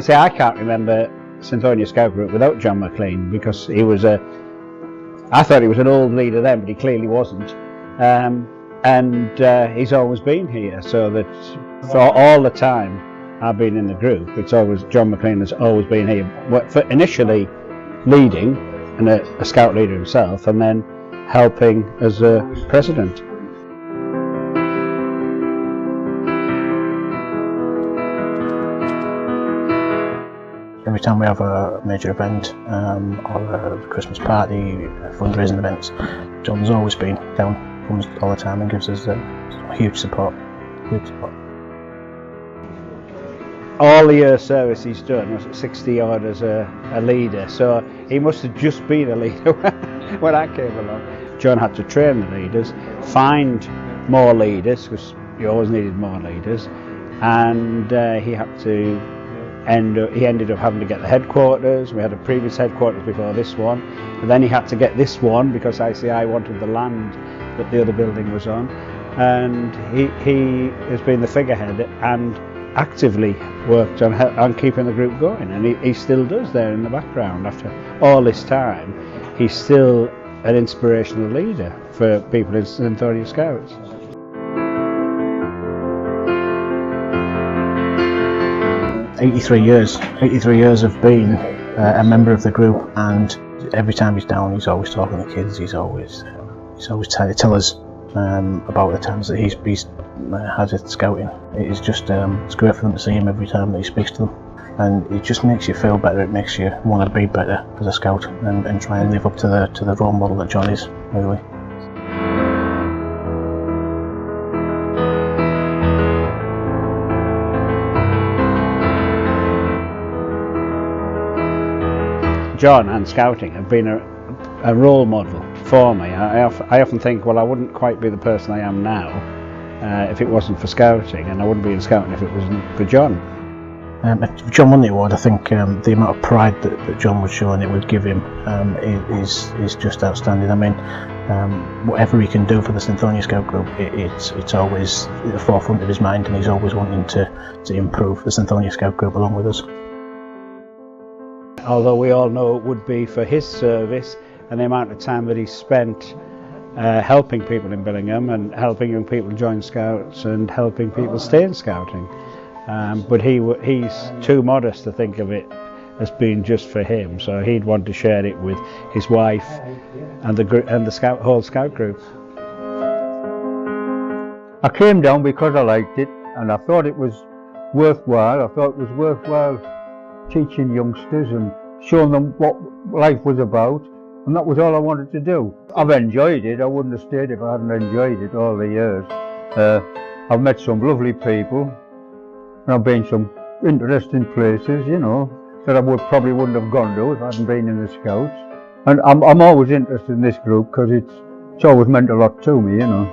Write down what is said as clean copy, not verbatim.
See, I can't remember Synthonia Scout Group without John Mclean, because he was I thought he was an old leader then, but he clearly wasn't. And he's always been here, so that for all the time I've been in the group, it's always John Mclean has always been here. For initially leading and a scout leader himself, and then helping as a president. Every time we have a major event or a Christmas party, fundraising events, John's always been down, comes all the time and gives us huge support. All the year service he's done was 60 odd as a leader, so he must have just been a leader when I came along. John had to train the leaders, find more leaders, because you always needed more leaders, and he had to he ended up having to get the headquarters. We had a previous headquarters before this one, and then he had to get this one because ICI wanted the land that the other building was on, and he has been the figurehead and actively worked on keeping the group going, and he still does there in the background. After all this time, he's still an inspirational leader for people in Synthonia Scouts. '83 years of being a member of the group, and every time he's down, he's always talking to kids. He's always trying to tell us about the times that he's had at scouting. It's just it's great for them to see him every time that he speaks to them, and it just makes you feel better. It makes you want to be better as a scout and try and live up to the role model that John is, really. John and scouting have been a role model for me. I often think, well, I wouldn't quite be the person I am now if it wasn't for scouting, and I wouldn't be in scouting if it wasn't for John. John won the award. I think the amount of pride that John was showing it would give him is just outstanding. I mean, whatever he can do for the Synthonia Scout Group, it's always at the forefront of his mind, and he's always wanting to improve the Synthonia Scout Group along with us. Although we all know it would be for his service and the amount of time that he spent helping people in Billingham and helping young people join Scouts and helping people stay in Scouting. But he's too modest to think of it as being just for him, so he'd want to share it with his wife and the whole Scout group. I came down because I liked it, and I thought it was worthwhile. I thought it was worthwhile teaching youngsters and showing them what life was about, and that was all I wanted to do. I've enjoyed it. I wouldn't have stayed if I hadn't enjoyed it all the years. I've met some lovely people, and I've been some interesting places, you know, that I probably wouldn't have gone to if I hadn't been in the Scouts. And I'm always interested in this group because it's always meant a lot to me, you know.